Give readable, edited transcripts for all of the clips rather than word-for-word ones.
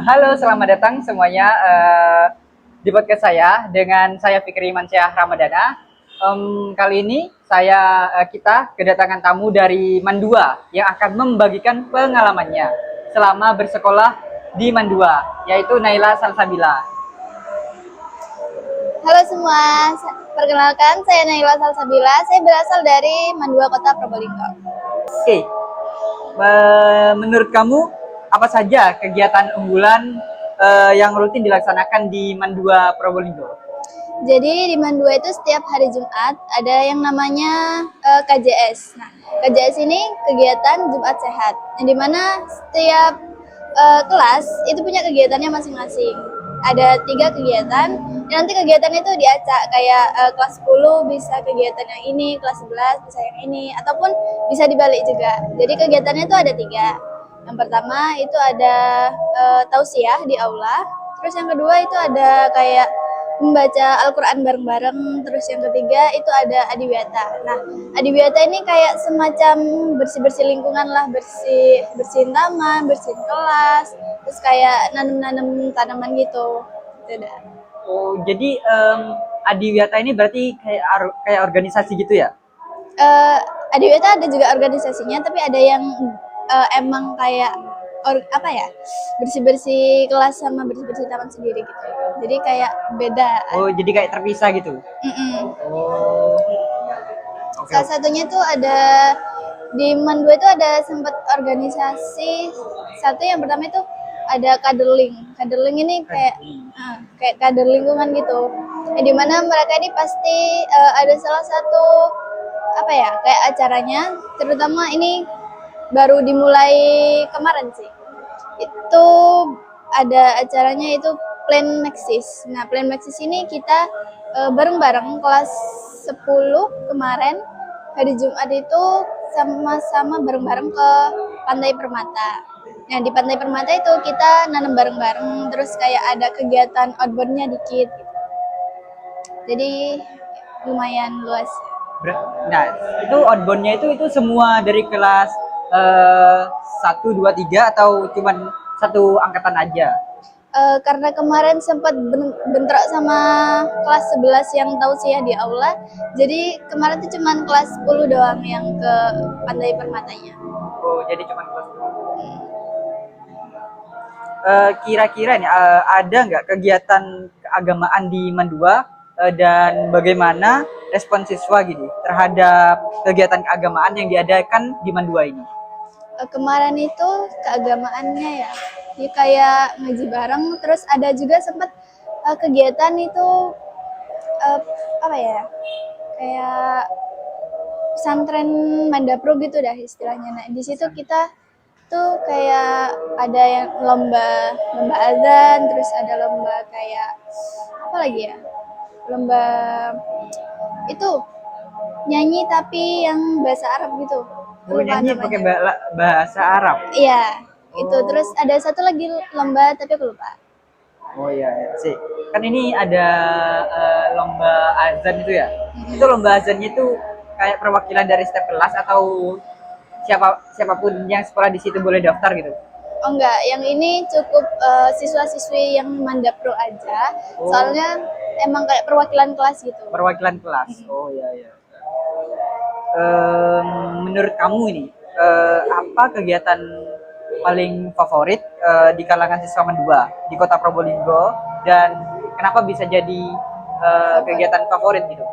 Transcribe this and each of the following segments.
Halo, selamat datang semuanya di podcast saya dengan saya Fikri Mansyah Ramadana. Kali ini kita kedatangan tamu dari Mandua yang akan membagikan pengalamannya selama bersekolah di Mandua, yaitu Naila Salsabila. Halo semua, perkenalkan saya Naila Salsabila. Saya berasal dari Mandua Kota Probolinggo. Oke, menurut kamu apa saja kegiatan unggulan yang rutin dilaksanakan di Mandua Probolinggo? Jadi di Mandua itu setiap hari Jumat ada yang namanya KJS. Nah, KJS ini kegiatan Jumat Sehat, yang dimana setiap kelas itu punya kegiatannya masing-masing. Ada 3 kegiatan, dan nanti kegiatan itu diacak kayak kelas 10 bisa kegiatan yang ini, kelas 11 bisa yang ini, ataupun bisa dibalik juga. Jadi kegiatannya itu ada 3. Yang pertama itu ada tausiah di aula, terus yang kedua itu ada kayak membaca Al-Quran bareng-bareng, terus yang ketiga itu ada adiwiyata. Nah, adiwiyata ini kayak semacam bersih-bersih lingkungan lah, bersihin taman, bersihin kelas, terus kayak nanam-nanam tanaman gitu. Gitu dah. Oh, jadi Adiwiyata ini berarti kayak organisasi gitu ya? Adiwiyata ada juga organisasinya, tapi ada yang emang kayak apa ya, bersih-bersih kelas sama bersih-bersih taman sendiri gitu. Jadi kayak beda. Oh, jadi kayak terpisah gitu. Mm-mm. Oh, oke. Salah satunya tuh ada di Mandua itu ada sempat organisasi. Satu yang pertama itu ada kaderling. Kaderling ini kayak kader lingkungan gitu. Di mana mereka ini pasti ada salah satu apa ya, kayak acaranya, terutama ini baru dimulai kemarin sih. Itu ada acaranya itu Plan Maxis. Nah, Plan Maxis ini kita bareng-bareng kelas 10 kemarin hari Jumat itu sama-sama bareng-bareng ke Pantai Permata. Nah, di Pantai Permata itu kita nanam bareng-bareng, terus kayak ada kegiatan outbound-nya dikit gitu. Jadi lumayan luas. Nah, itu outbound-nya itu semua dari kelas 1, 2, 3 atau cuman satu angkatan aja? Karena kemarin sempat bentrok sama kelas 11 yang tausiah di aula, jadi kemarin tuh cuman kelas 10 doang yang ke Pantai Permatanya. Oh, jadi cuman kelas 2. Kira-kira nih ada nggak kegiatan keagamaan di Mandua dan bagaimana respon siswa gitu terhadap kegiatan keagamaan yang diadakan di Mandua ini? Kemarin itu keagamaannya ya, dia kayak ngaji bareng, terus ada juga sempat kegiatan itu uh, apa ya, kayak pesantren Mandapro gitu dah istilahnya. Nah, di situ kita tuh kayak ada yang lomba lomba azan, terus ada lomba kayak apa lagi ya, lomba itu nyanyi tapi yang bahasa Arab gitu, Oh, lupa nyanyi pakai namanya. bahasa Arab. Iya, itu Oh, terus ada satu lagi lomba tapi aku lupa. oh iya, iya sih. Kan ini ada lomba azan itu ya. Itu Mm-mm. lomba azannya itu kayak perwakilan dari setiap kelas atau siapapun yang sekolah di situ boleh daftar gitu. Oh enggak, yang ini cukup siswa-siswi yang mandapro aja, Oh, soalnya emang kayak perwakilan kelas gitu. perwakilan kelas. Oh iya iya. Menurut kamu ini apa kegiatan paling favorit di kalangan siswa Mandua di Kota Probolinggo dan kenapa bisa jadi Favorit. kegiatan favorit gitu?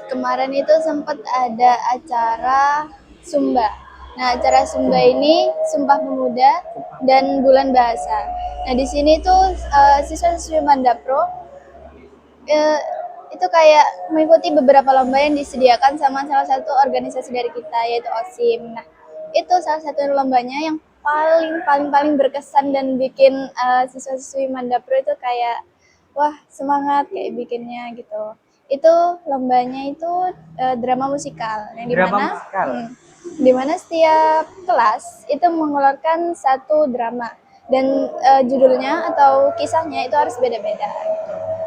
Kemarin itu sempat ada acara Sumba. Nah, acara Sumba ini Sumpah Pemuda dan Bulan Bahasa. Nah, di sini tuh siswa-siswi Mandapro eh, itu kayak mengikuti beberapa lomba yang disediakan sama salah satu organisasi dari kita, yaitu OSIM. Nah, itu salah satu lombanya yang paling paling paling berkesan dan bikin siswa-siswi Mandapro itu kayak wah semangat kayak bikinnya gitu. Itu lombanya itu drama musikal yang Drama dimana musikal. dimana setiap kelas itu mengeluarkan satu drama dan judulnya atau kisahnya itu harus beda-beda.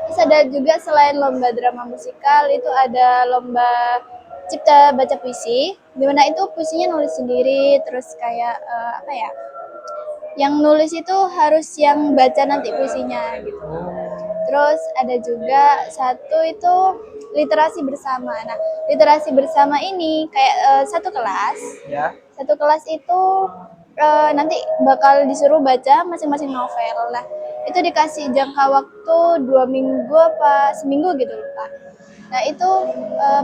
Terus ada juga selain lomba drama musikal itu ada lomba cipta baca puisi, dimana itu puisinya nulis sendiri, terus kayak apa ya, Yang nulis itu harus yang baca nanti puisinya gitu. Terus ada juga satu itu literasi bersama. Nah, literasi bersama ini kayak satu kelas. Ya. Satu kelas itu nanti bakal disuruh baca masing-masing novel. Nah, itu dikasih jangka waktu 2 minggu apa seminggu gitu lupa. Nah, itu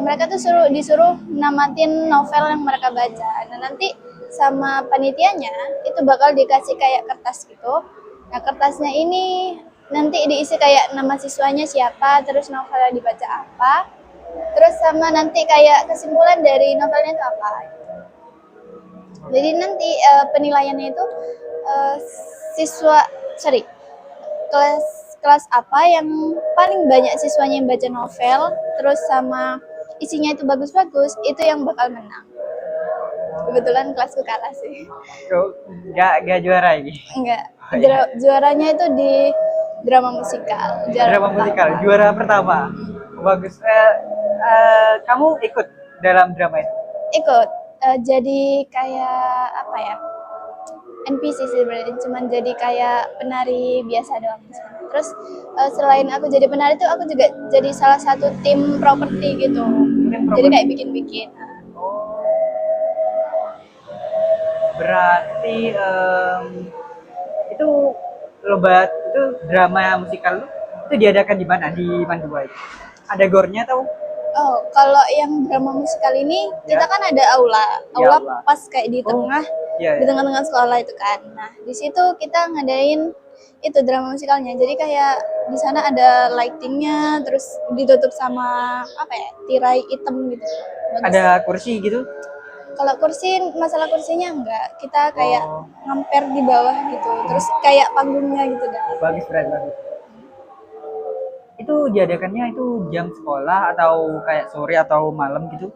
mereka tuh disuruh namatin novel yang mereka baca. Nah, nanti sama panitianya itu bakal dikasih kayak kertas gitu. Nah, kertasnya ini nanti diisi kayak nama siswanya siapa, terus novel yang dibaca apa, terus sama nanti kayak kesimpulan dari novelnya itu apa. Jadi nanti penilaiannya itu eh, siswa, sorry, kelas kelas apa yang paling banyak siswanya yang baca novel, terus sama isinya itu bagus-bagus, itu yang bakal menang. Kebetulan kelasku kalah sih. Gak juara ini. Enggak, juaranya itu di drama musikal. Drama musikal, juara pertama. Bagus. Kamu ikut dalam drama itu? Ikut. Jadi kayak apa ya? NPC sih sebenarnya, cuman jadi kayak penari biasa doang. Terus selain aku jadi penari tuh aku juga jadi salah satu tim properti gitu. Jadi kayak bikin-bikin. Berarti itu lomba itu drama musikal itu diadakan di mana? Di Mandua itu? Ada gornya atau? Oh, kalau yang drama musikal ini kita kan ada aula aula. Pas kayak di tengah, di tengah-tengah sekolah itu kan. Nah, di situ kita ngadain itu drama musikalnya. Jadi kayak di sana ada lightingnya, terus ditutup sama apa ya, tirai hitam gitu. Bagus. Ada kursi gitu? Kalau kursi, masalah kursinya enggak. Kita kayak ngamper di bawah gitu. Terus kayak panggungnya gitu dah. Bagus, bagus. Itu diadakannya itu jam sekolah atau kayak sore atau malam gitu?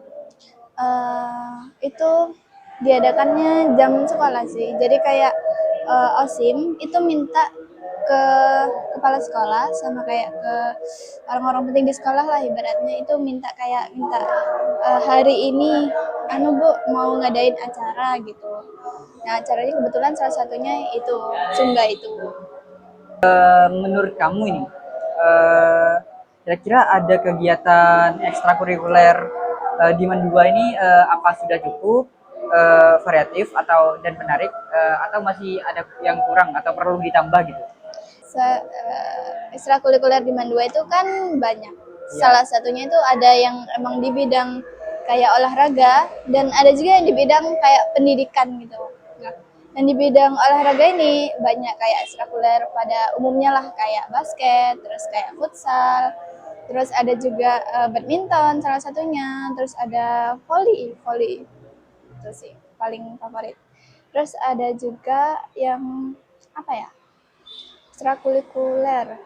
Itu diadakannya jam sekolah sih. Jadi kayak OSIM itu minta ke kepala sekolah sama kayak ke orang-orang penting di sekolah lah ibaratnya, itu minta hari ini Bu mau ngadain acara gitu. Nah, acaranya kebetulan salah satunya itu Sungga itu. Menurut kamu ini kira-kira ada kegiatan ekstrakurikuler di Mandua ini apa sudah cukup variatif atau dan menarik atau masih ada yang kurang atau perlu ditambah gitu? Ekstrakurikuler di Mandua itu kan banyak. Salah satunya itu ada yang emang di bidang kayak olahraga dan ada juga yang di bidang kayak pendidikan gitu. Nah, dan di bidang olahraga ini banyak kayak ekstrakurikuler pada umumnya lah, kayak basket, terus kayak futsal, terus ada juga badminton salah satunya, terus ada volley itu sih paling favorit. Terus ada juga yang apa ya, ekstrakurikuler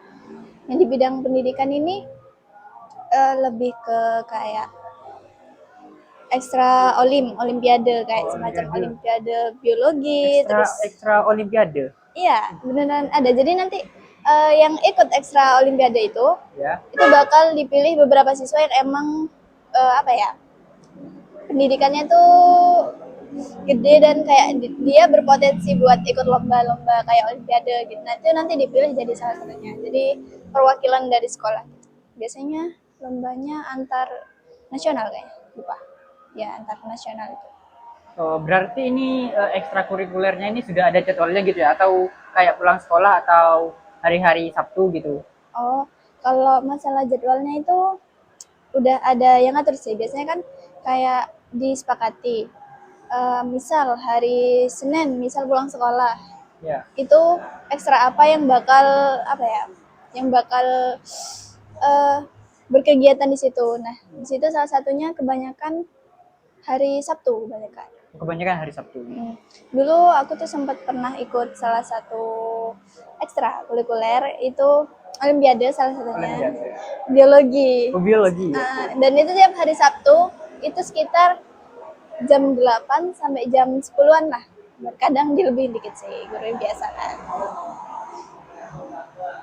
yang di bidang pendidikan ini lebih ke kayak olimpiade kayak semacam olimpiade biologi, ekstra olimpiade. Iya, beneran ada. Jadi nanti yang ikut ekstra olimpiade itu bakal dipilih beberapa siswa yang emang pendidikannya tuh gede dan kayak dia berpotensi buat ikut lomba-lomba kayak olimpiade gitu. Nah, itu nanti dipilih jadi salah satunya. Jadi perwakilan dari sekolah. Biasanya lombanya antar nasional kayaknya, lupa. Ya, antar nasional itu. Oh, berarti ini ekstrakurikulernya ini sudah ada jadwalnya gitu ya? Atau kayak pulang sekolah atau hari-hari Sabtu gitu? Oh, kalau masalah jadwalnya itu udah ada yang ngatur sih. Biasanya kan kayak disepakati. Misal hari Senin, misal pulang sekolah. Itu ekstra apa yang bakal berkegiatan di situ. Nah, di situ salah satunya kebanyakan hari Sabtu kebanyakan. Kebanyakan hari Sabtu. Dulu aku tuh sempat pernah ikut salah satu ekstrakurikuler itu olimpiade salah satunya. Biologi. Oh, biologi. Dan itu tiap hari Sabtu itu sekitar jam 8 sampai jam 10-an lah. Kadang dilebihin dikit sih, guru biasa kan.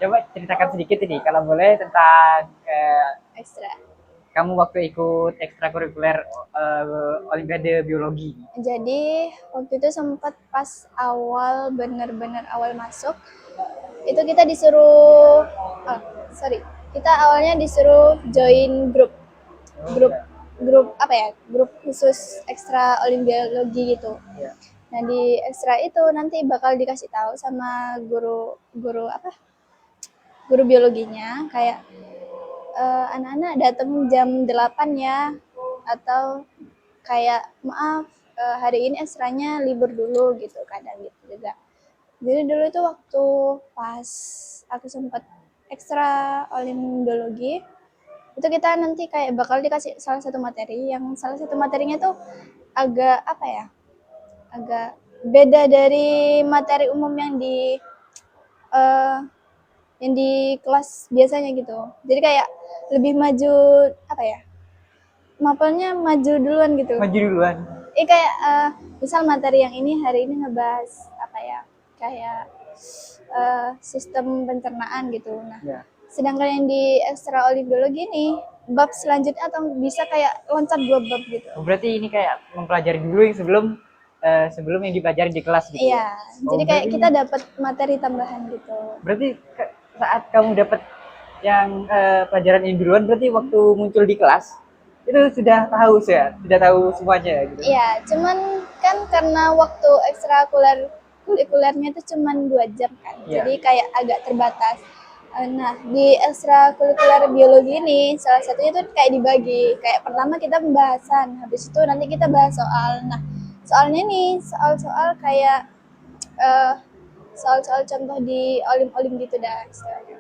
Coba ceritakan sedikit ini kalau boleh tentang ekstra. kamu waktu ikut ekstrakurikuler Olimpiade Biologi? Jadi waktu itu sempat pas awal bener-bener awal masuk itu kita disuruh kita awalnya disuruh join grup grup apa ya, grup khusus ekstra olimpiologi gitu. Ya. Nah di ekstra itu nanti bakal dikasih tahu sama guru guru biologinya kayak anak-anak datang jam 8 ya, atau kayak maaf hari ini ekstranya libur dulu gitu, kadang gitu juga. Jadi dulu itu waktu pas aku sempat ekstra olimpiologi itu kita nanti kayak bakal dikasih salah satu materi yang salah satu materinya tuh agak apa ya, agak beda dari materi umum eh, yang di kelas biasanya gitu. Jadi kayak lebih maju apa ya, mapelnya maju duluan gitu. Maju duluan. Kayak misal materi yang ini hari ini ngebahas apa ya, kayak sistem pencernaan gitu. Nah, Ya. sedangkan yang di ekstra olimpiologi ini bab selanjutnya atau bisa kayak loncat 2 bab gitu. Berarti ini kayak mempelajari dulu yang sebelum yang dipelajari di kelas gitu. Iya, jadi kayak kita dapat materi tambahan gitu. Berarti saat kamu dapat yang pelajaran ini duluan, berarti waktu muncul di kelas itu sudah tahu semuanya gitu. Iya, cuman kan karena waktu ekstrakurikulernya itu cuman 2 jam kan, Iya. jadi kayak agak terbatas. Nah, di ekstrakurikuler biologi ini salah satunya tuh kayak dibagi. Kayak pertama kita pembahasan, habis itu nanti kita bahas soal. Nah, soalnya nih soal-soal kayak soal-soal contoh di olim-olim gitu dah istilahnya.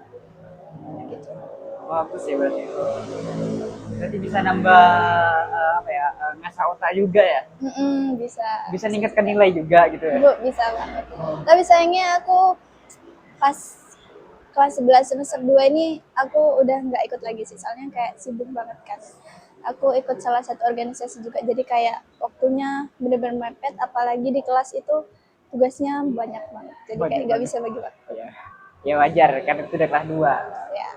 Gitu. Bagus ya berarti. Berarti bisa nambah ngasah otak juga ya. Bisa. Bisa ningkatkan nilai juga gitu ya. Bu, bisa banget. Tapi sayangnya aku pas kelas 11 semester 2 ini aku udah nggak ikut lagi sih, soalnya kayak sibuk banget kan. Aku ikut salah satu organisasi juga, jadi kayak waktunya bener-bener mepet, apalagi di kelas itu tugasnya banyak banget, jadi kayak nggak bisa bagi waktu. Ya. Ya wajar, karena itu udah kelas 2. Ya.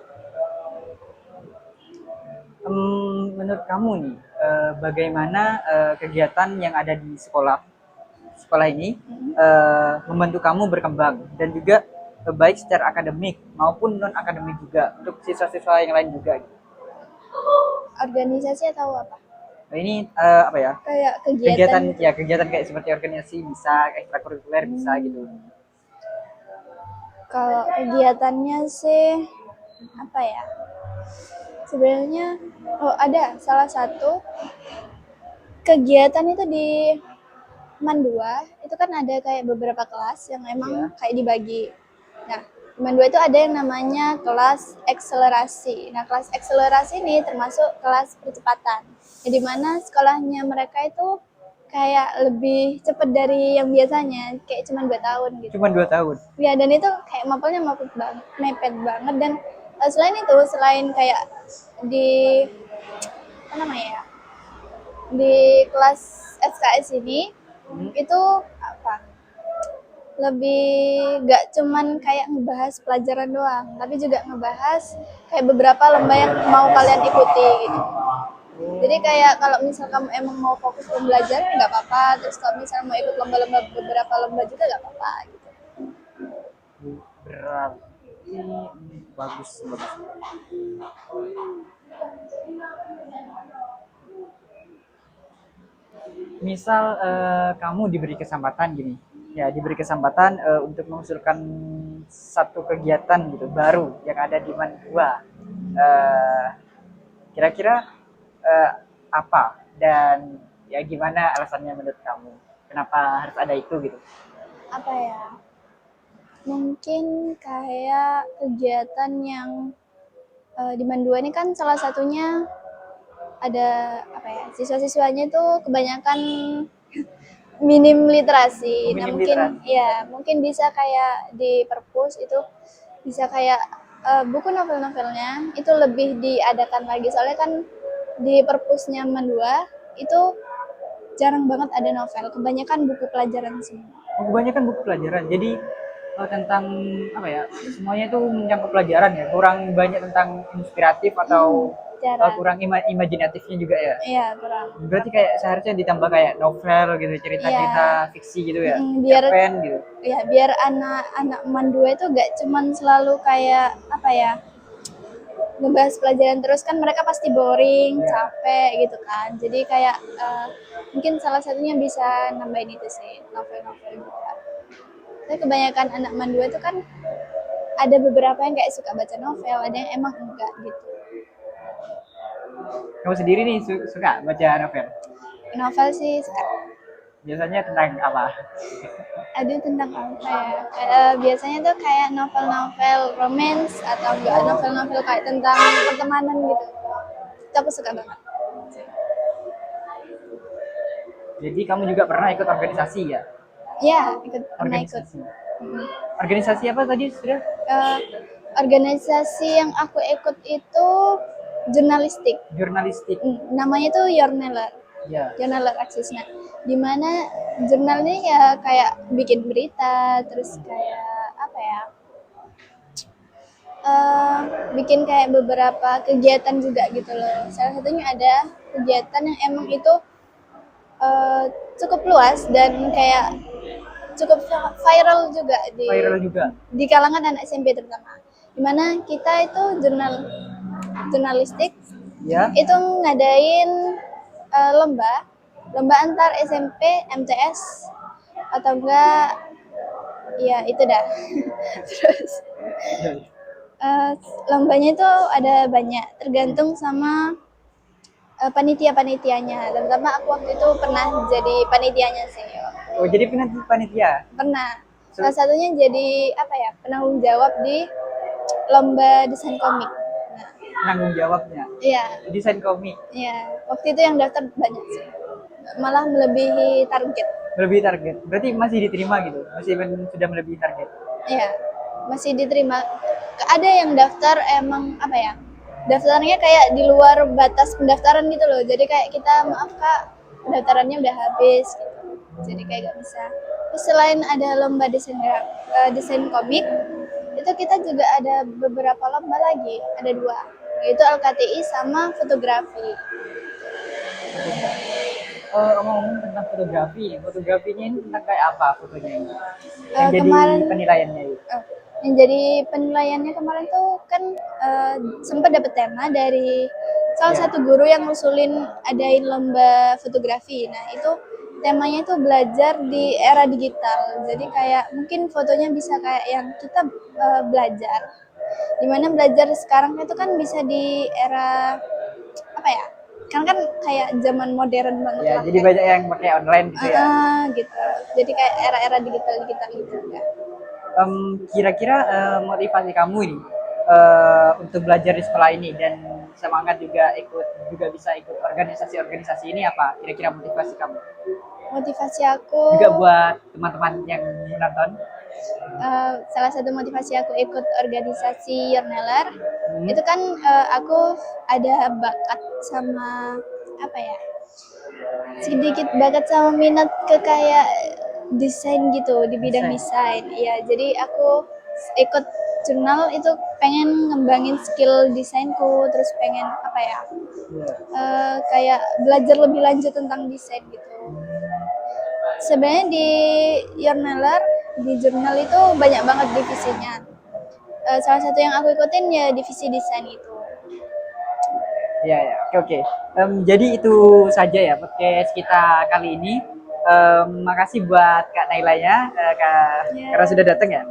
Menurut kamu nih, bagaimana kegiatan yang ada di sekolah ini membantu kamu berkembang dan juga baik secara akademik maupun non akademik juga untuk siswa-siswa yang lain juga. Organisasi atau apa? Nah, ini apa ya? Kayak kegiatan. Kegiatan kayak seperti organisasi bisa, ekstrakurikuler bisa gitu. Kalau kegiatannya sih apa ya? Sebenarnya ada salah satu kegiatan itu di MAN 2 itu kan ada kayak beberapa kelas yang emang kayak dibagi. Nah, di MAN 2 itu ada yang namanya kelas akselerasi. Nah, kelas akselerasi ini termasuk kelas percepatan. Di mana sekolahnya mereka itu kayak lebih cepat dari yang biasanya, kayak cuma 2 tahun gitu. Cuma 2 tahun. Ya, dan itu kayak mapelnya mepet banget, dan selain itu, selain kayak di apa namanya ya, di kelas SKS ini itu apa, lebih gak cuman kayak ngebahas pelajaran doang, tapi juga ngebahas kayak beberapa lomba yang mau kalian ikuti gitu. Jadi kayak kalau misal kamu emang mau fokus belajar nggak apa-apa, terus kalau misal mau ikut lomba-lomba, beberapa lomba juga nggak apa-apa gitu. Berarti bagus. Misal kamu diberi kesempatan gini, diberi kesempatan untuk mengusulkan satu kegiatan gitu baru yang ada di MAN 2. Kira-kira apa dan ya gimana alasannya menurut kamu? Kenapa harus ada itu gitu? Apa ya? Mungkin kayak kegiatan yang di MAN 2 ini kan salah satunya ada apa ya, siswa-siswanya itu kebanyakan minim literasi. Nah, mungkin bisa kayak di perpus itu bisa kayak buku novel-novelnya itu lebih diadakan lagi, soalnya kan di perpusnya MAN 2 itu jarang banget ada novel, kebanyakan buku pelajaran semua. Kebanyakan buku pelajaran, jadi tentang apa ya, semuanya itu mencakup pelajaran ya, kurang banyak tentang inspiratif atau jarang. kurang imajinatifnya juga ya. Iya, kurang. Berarti kayak seharusnya ditambah kayak novel gitu, cerita-cerita fiksi gitu ya, Biar cerpen gitu. ya biar anak-anak mandua itu gak cuman selalu kayak apa ya, ngebahas pelajaran terus, kan mereka pasti boring, Iya. capek gitu kan. Jadi kayak mungkin salah satunya bisa nambahin itu sih, novel-novel juga. Tapi kebanyakan anak mandua itu kan ada beberapa yang kayak suka baca novel, ada yang emang enggak gitu. Kamu sendiri nih suka baca novel? Novel sih suka. Biasanya tentang apa? Aduh, tentang apa ya? Biasanya tuh kayak novel-novel romance atau enggak Oh, novel-novel kayak tentang pertemanan gitu. Itu aku suka banget. jadi kamu juga pernah ikut organisasi ya? Ya, pernah ikut. Organisasi. Organisasi apa tadi sudah? Eh, Organisasi yang aku ikut itu jurnalistik. Jurnalistik. Namanya tuh Yorneller. Ya. Yorneller Axis. Nah, di mana jurnal ini ya kayak bikin berita, terus kayak apa ya? Bikin kayak beberapa kegiatan juga gitu loh. Salah satunya ada kegiatan yang emang itu cukup luas dan kayak cukup viral juga Viral juga. di kalangan anak SMP terutama. Dimana kita itu jurnalistik Ya. itu ngadain lomba antar SMP, MTS atau enggak, ya itu dah. Terus lombanya itu ada banyak, tergantung sama panitia-panitianya. Terutama aku waktu itu pernah jadi panitianya sih. Oh, jadi panitia. Pernah. Salah satunya jadi apa ya, penanggung jawab di lomba desain komik. Nah, Penanggung jawabnya. iya, Desain komik. iya. Waktu itu yang daftar banyak sih. Malah melebihi target. Melebihi target. Berarti masih diterima gitu. Masih sudah melebihi target. Iya, masih diterima. Ada yang daftar emang apa ya? Daftarnya kayak di luar batas pendaftaran gitu loh. Jadi kayak kita, maaf Kak, pendaftarannya udah habis gitu. Jadi kayak gak bisa. Terus selain ada lomba desain komik, itu kita juga ada beberapa lomba lagi. Ada dua, yaitu LKTI sama fotografi. Ngomong tentang fotografinya ini tentang kayak apa fotonya ini? Yang jadi Kemarin penilaiannya itu. yang jadi penilaiannya kemarin tuh kan sempat dapet tema dari salah satu guru yang ngusulin adain lomba fotografi. Nah itu temanya itu belajar di era digital. Jadi kayak mungkin fotonya bisa kayak yang kita belajar. Dimana belajar sekarang itu kan bisa di era apa ya? Kan kayak zaman modern banget Ya, lah. jadi banyak yang pakai online gitu ya. Gitu. Jadi kayak era-era digital gitu ya. Kira-kira motivasi kamu ini untuk belajar di sekolah ini dan semangat juga bisa ikut organisasi-organisasi ini apa? Kira-kira motivasi kamu? Motivasi aku Juga buat teman-teman yang menonton. salah satu motivasi aku ikut organisasi Yorneller itu kan aku ada bakat sama apa ya, sedikit bakat sama minat ke kayak desain gitu, di bidang desain. Iya, jadi aku ikut jurnal itu pengen ngembangin skill desainku, terus pengen apa ya, kayak belajar lebih lanjut tentang desain gitu. Sebenarnya di Yorneller, di jurnal itu banyak banget divisinya. Salah satu yang aku ikutin ya divisi desain itu. Ya, ya, oke. Jadi itu saja ya podcast kita kali ini. Makasih buat Kak Nailanya, karena sudah datang ya.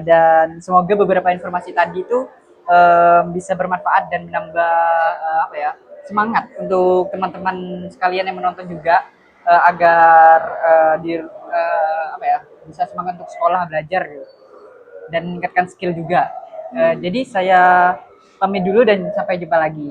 Dan semoga beberapa informasi tadi itu bisa bermanfaat dan menambah apa ya, semangat untuk teman-teman sekalian yang menonton juga agar apa ya, bisa semangat untuk sekolah belajar gitu, dan meningkatkan skill juga. Jadi saya pamit dulu dan sampai jumpa lagi.